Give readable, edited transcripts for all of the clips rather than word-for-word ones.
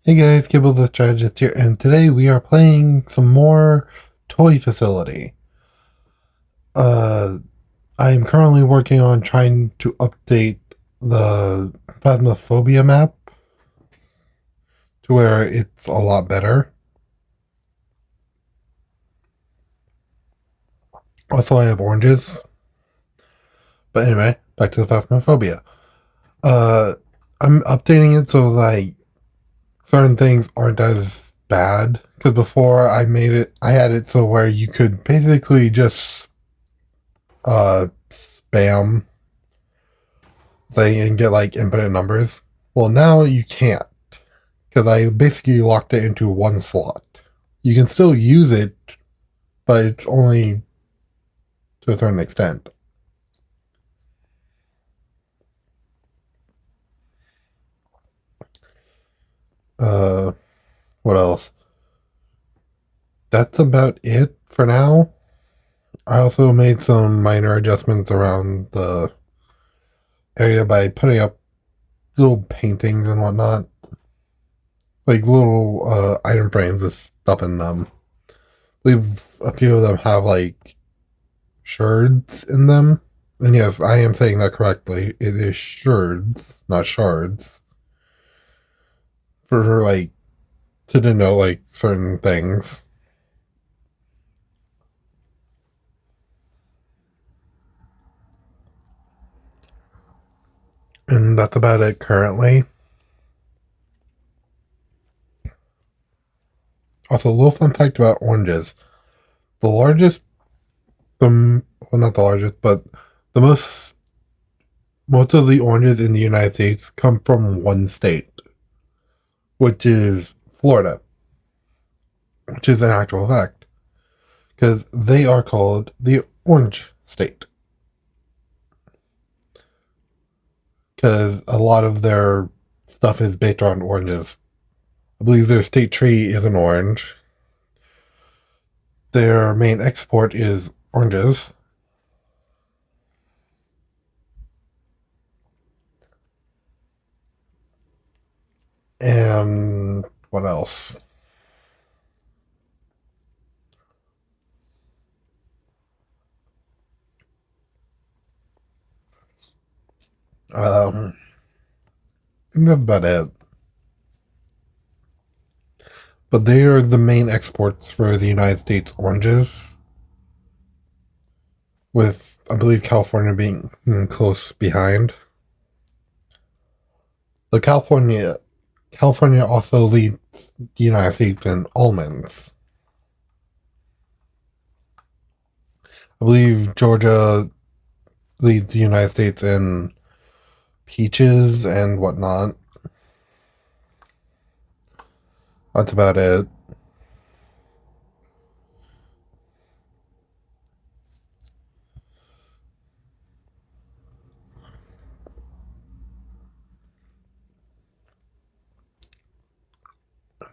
Hey guys, Kibble the Strategist here, and today we are playing some more Toy Facility. Uh, I am currently working on trying to update the Phasmophobia map to where it's a lot better. Also, I have oranges. But anyway, back to the Phasmophobia. Uh, I'm updating it so like certain things aren't as bad. Because before I had it so where you could basically just spam thing and get like infinite numbers. Well, now you can't because I basically locked it into one slot. You can still use it, but it's only to a certain extent. Uh, what else? That's about it for now. I also made some minor adjustments around the area by putting up little paintings and whatnot, like little item frames with stuff in them. I believe a few of them have like shards in them. And yes, I am saying that correctly. It is shards, not shards. For like to denote like certain things. And that's about it currently. Also, a little fun fact about oranges. The largest, well, not the largest, but the most of the oranges in the United States come from one state, which is Florida, which is an actual fact. Because they are called the Orange State. Because a lot of their stuff is based on oranges. I believe their state tree is an orange. Their main export is oranges. And what else? I think that's about it. But they are the main exports for the United States oranges, with I believe California being close behind. The California also leads the United States in almonds. I believe Georgia leads the United States in peaches and whatnot. That's about it.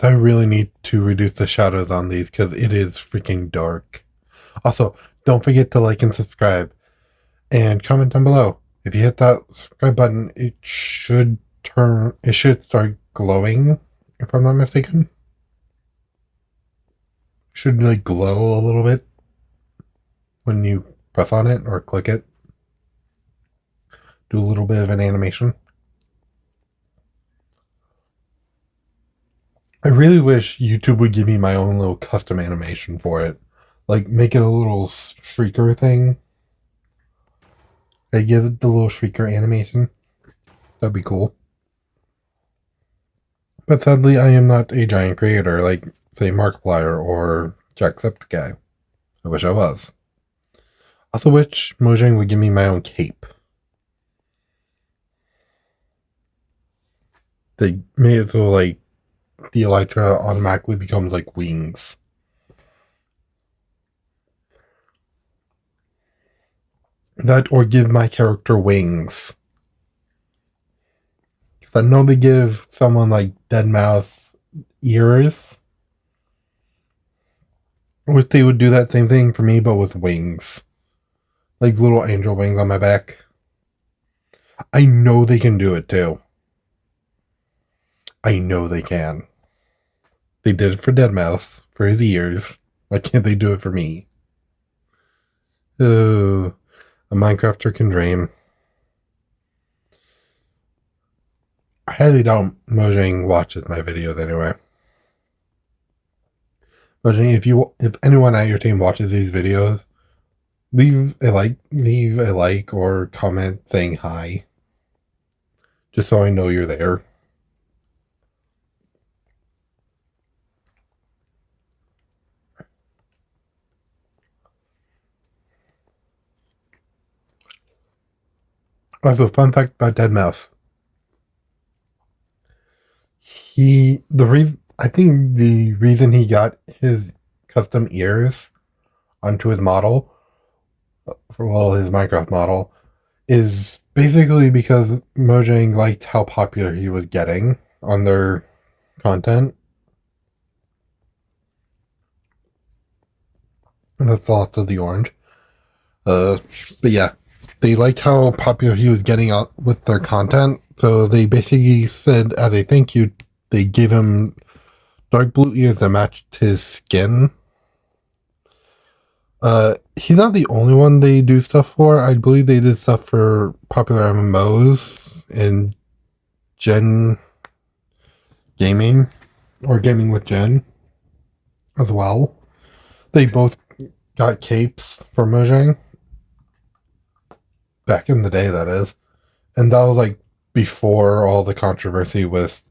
I really need to reduce the shadows on these because it is freaking dark. Also, don't forget to like and subscribe and comment down below. If you hit that subscribe button, it should start glowing, if I'm not mistaken. It should like glow a little bit when you press on it or click it. Do a little bit of an animation. I really wish YouTube would give me my own little custom animation for it. Like, make it a little shrieker thing. They give it the little shrieker animation. That'd be cool. But sadly, I am not a giant creator like, say, Markiplier or Jacksepticeye. I wish I was. Also wish Mojang would give me my own cape. They made it so, like, the Elytra automatically becomes, like, wings. That or give my character wings. Because I know they give someone like Deadmau5 ears. I wish they would do that same thing for me, but with wings. Like little angel wings on my back. I know they can do it too. I know they can. They did it for Deadmau5 for his ears. Why can't they do it for me? A Minecrafter can dream. I highly doubt Mojang watches my videos anyway. Mojang, if anyone at your team watches these videos, leave a like or comment saying hi. Just so I know you're there. Also, fun fact about Deadmau5. I think the reason he got his custom ears onto his model, his Minecraft model, is basically because Mojang liked how popular he was getting on their content. And that's lots of the orange. But yeah, they liked how popular he was getting out with their content, so they basically said as a thank you, they gave him dark blue ears that matched his skin. He's not the only one they do stuff for. I believe they did stuff for popular MMOs and Gen Gaming, or Gaming with Gen as well. They both got capes for Mojang. Back in the day, that is. And that was like before all the controversy with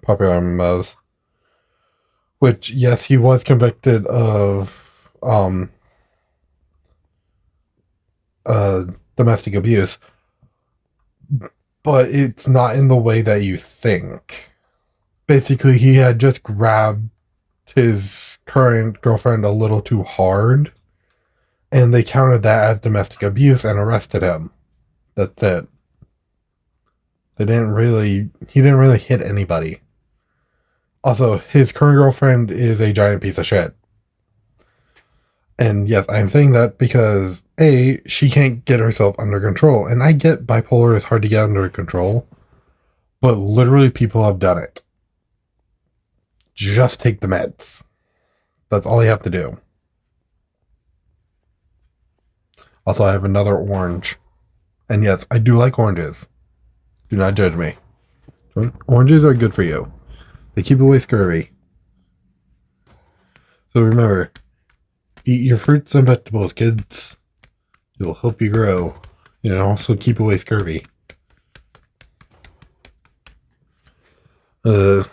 popular MMOs. Which, yes, he was convicted of domestic abuse, but it's not in the way that you think. Basically, he had just grabbed his current girlfriend a little too hard, and they counted that as domestic abuse and arrested him. That's it. He didn't really hit anybody. Also, his current girlfriend is a giant piece of shit. And yes, I'm saying that because A, she can't get herself under control. And I get bipolar is hard to get under control, but literally people have done it. Just take the meds. That's all you have to do. Also, I have another orange. And yes, I do like oranges. Do not judge me. Oranges are good for you. They keep away scurvy. So remember, eat your fruits and vegetables, kids. It'll help you grow. And also keep away scurvy. So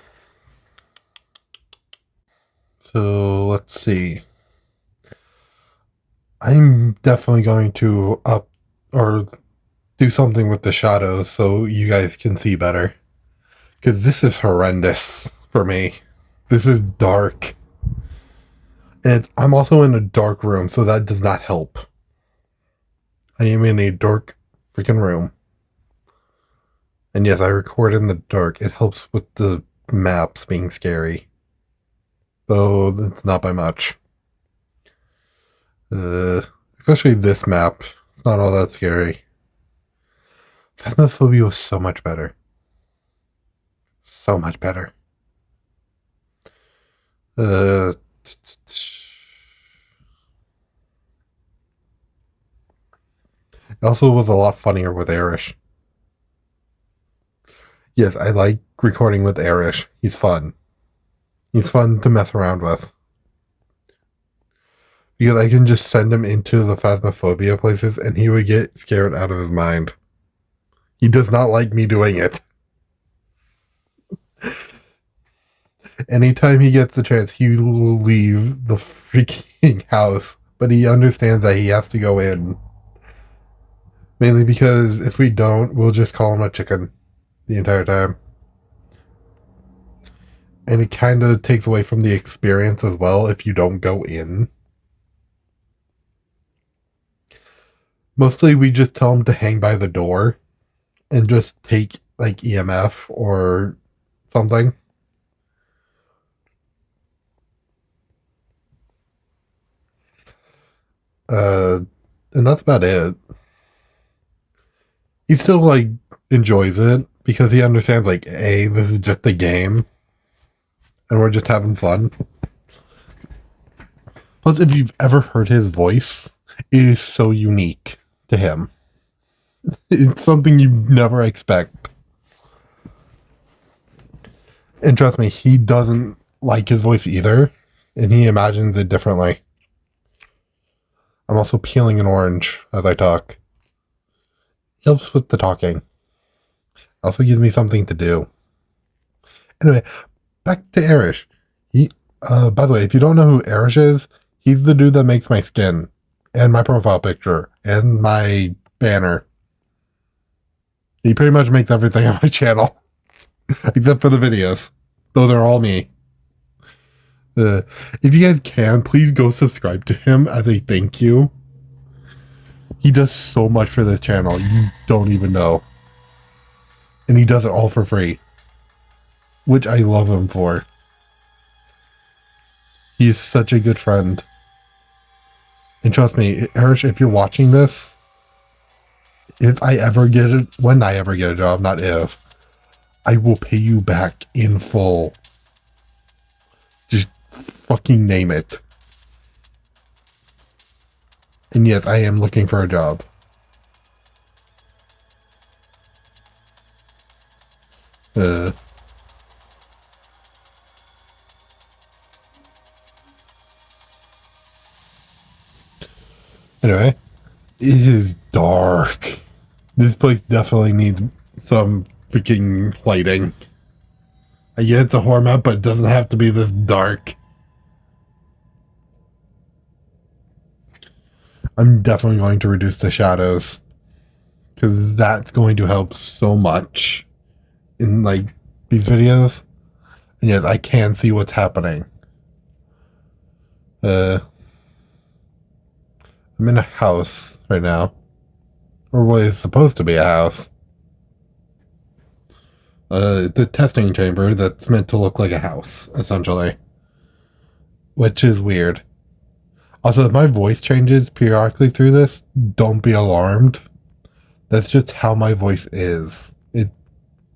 let's see. I'm definitely going to up or do something with the shadows so you guys can see better. Because this is horrendous for me. This is dark. And I'm also in a dark room, so that does not help. I am in a dark freaking room. And yes, I record in the dark. It helps with the maps being scary. Though it's not by much. Especially this map. It's not all that scary. Phasmophobia was so much better. So much better. It also was a lot funnier with Arish. Yes, I like recording with Arish. He's fun. He's fun to mess around with. Because I can just send him into the Phasmophobia places and he would get scared out of his mind. He does not like me doing it. Anytime he gets the chance, he will leave the freaking house. But he understands that he has to go in. Mainly because if we don't, we'll just call him a chicken the entire time. And it kind of takes away from the experience as well if you don't go in. Mostly we just tell him to hang by the door and just take like EMF or something. And that's about it. He still enjoys it because he understands this is just a game. and we're just having fun. Plus, if you've ever heard his voice, it is so unique to him. It's something you never expect. And trust me, he doesn't like his voice either, and he imagines it differently. I'm also peeling an orange as I talk. Helps with the talking. Also gives me something to do. Anyway, back to Arish. By the way, if you don't know who Arish is, he's the dude that makes my skin, and my profile picture, and my banner. He pretty much makes everything on my channel. Except for the videos. Those are all me. If you guys can, please go subscribe to him as a thank you. He does so much for this channel, you don't even know. And he does it all for free. Which I love him for. He is such a good friend. And trust me, Arish, if you're watching this, when I ever get a job, not if, I will pay you back in full. Just fucking name it. And yes, I am looking for a job. Anyway, it is dark. This place definitely needs some freaking lighting. I get it's a horror map, but it doesn't have to be this dark. I'm definitely going to reduce the shadows, because that's going to help so much in like these videos. And yes, I can see what's happening. I'm in a house right now, or what is supposed to be a house. The testing chamber that's meant to look like a house, essentially. Which is weird. Also, if my voice changes periodically through this, don't be alarmed. That's just how my voice is. It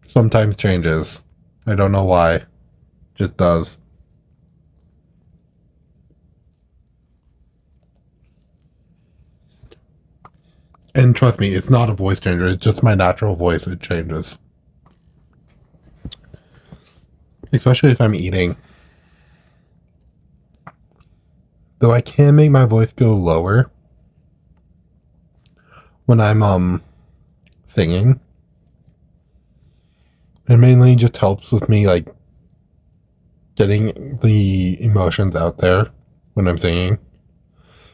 sometimes changes. I don't know why. It just does. And trust me, it's not a voice changer. It's just my natural voice. It changes. Especially if I'm eating. Though I can make my voice go lower when I'm singing. It mainly just helps with me like getting the emotions out there when I'm singing.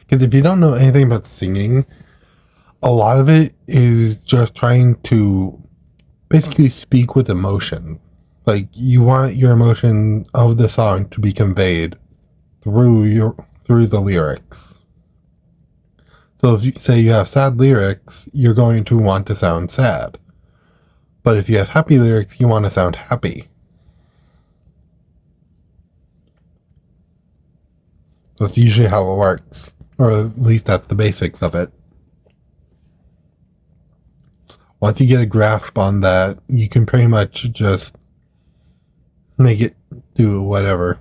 Because if you don't know anything about singing, a lot of it is just trying to basically speak with emotion. Like, you want your emotion of the song to be conveyed through the lyrics. So if you say you have sad lyrics, you're going to want to sound sad. But if you have happy lyrics, you want to sound happy. That's usually how it works. Or at least that's the basics of it. Once you get a grasp on that, you can pretty much just make it do whatever.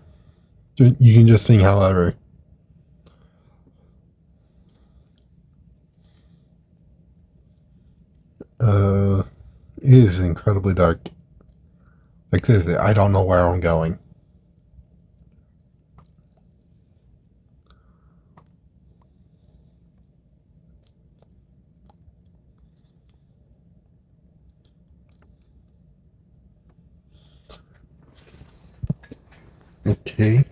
You can just sing however. It is incredibly dark. Like, seriously, I don't know where I'm going. Okay.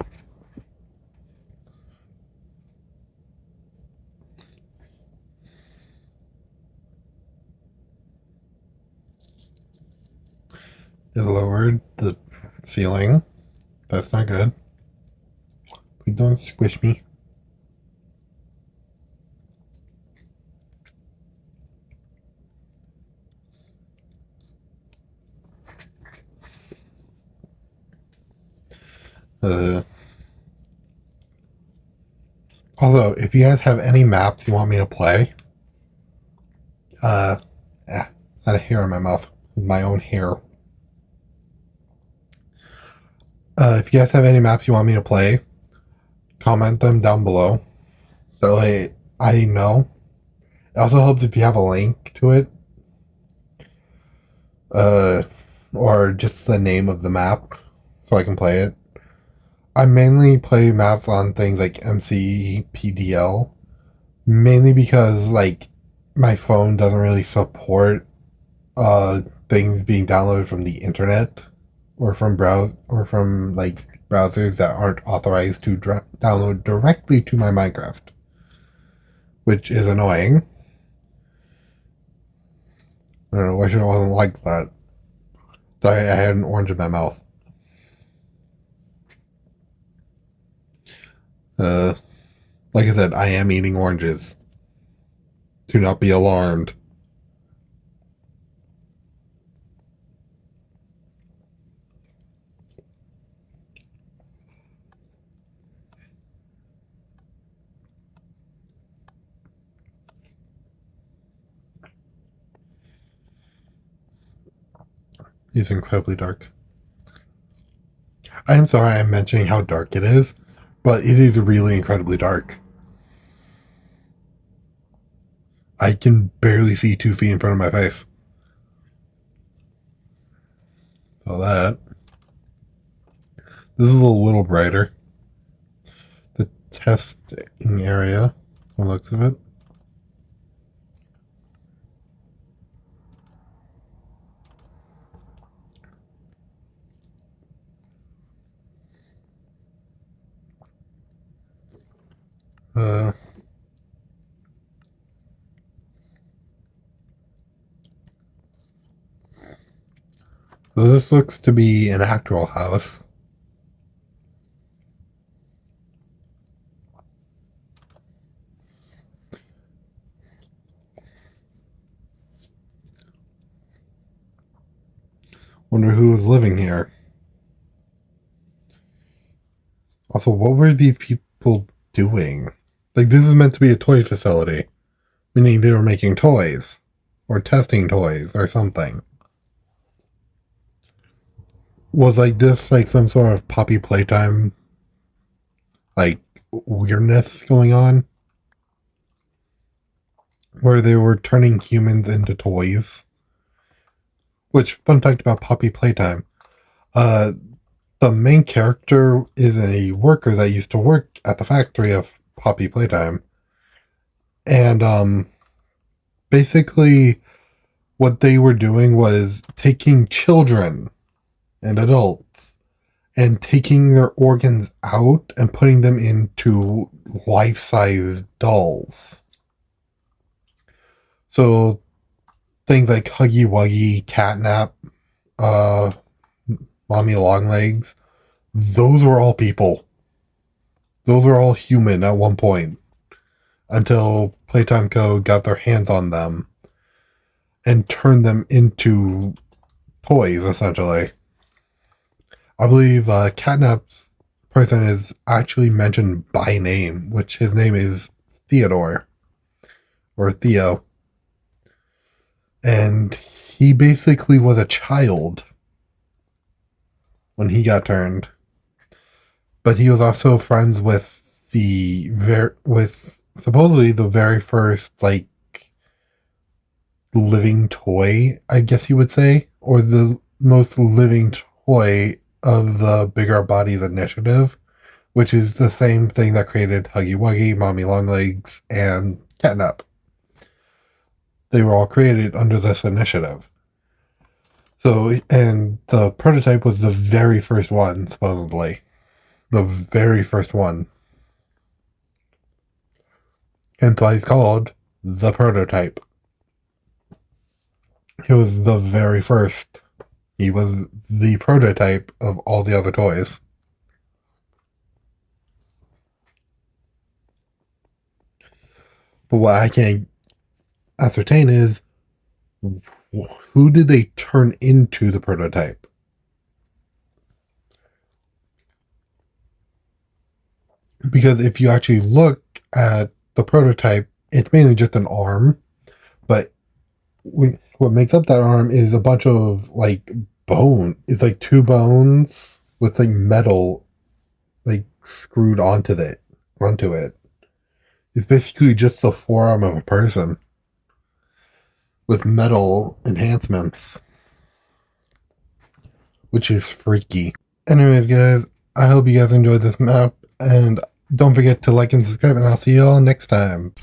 It lowered the ceiling. That's not good. Please don't squish me. Although, if you guys have any maps you want me to play, I had a hair in my mouth. My own hair. If you guys have any maps you want me to play, comment them down below. So I know. It also helps if you have a link to it. Or just the name of the map so I can play it. I mainly play maps on things like MCPDL, mainly because like my phone doesn't really support things being downloaded from the internet or from browsers that aren't authorized to download directly to my Minecraft, which is annoying. I don't know, wish it wasn't like that. Sorry, I had an orange in my mouth. Like I said, I am eating oranges. Do not be alarmed. It's incredibly dark. I am sorry I'm mentioning how dark it is, but it is really incredibly dark. I can barely see 2 feet in front of my face. So that. This is a little brighter. The testing area, the looks of it. So this looks to be an actual house. Wonder who was living here. Also, what were these people doing? Like, this is meant to be a toy facility, meaning they were making toys or testing toys or something. Was like this like some sort of Poppy Playtime like weirdness going on? Where they were turning humans into toys. Which, fun fact about Poppy Playtime, the main character is a worker that used to work at the factory of Poppy Playtime. And basically what they were doing was taking children and adults and taking their organs out and putting them into life-size dolls. So things like Huggy Wuggy, Catnap, Mommy Longlegs, those were all people. Those were all human at one point until Playtime Co. got their hands on them and turned them into toys, essentially. I believe Catnap's person is actually mentioned by name, which his name is Theodore, or Theo. And he basically was a child when he got turned. But he was also friends with supposedly the very first like living toy, I guess you would say, or the most living toy of the Bigger Bodies Initiative, which is the same thing that created Huggy Wuggy, Mommy Longlegs, and Catnap. They were all created under this initiative. So, and the prototype was the very first one, supposedly. The very first one. Hence why it's called the prototype. He was the very first. He was the prototype of all the other toys. But what I can't ascertain is, who did they turn into the prototype? Because if you actually look at the prototype, it's mainly just an arm, but what makes up that arm is a bunch of like bone. It's like 2 bones with like metal like screwed onto it. It's basically just the forearm of a person with metal enhancements, which is freaky. Anyways, guys, I hope you guys enjoyed this map, and don't forget to like and subscribe, and I'll see you all next time.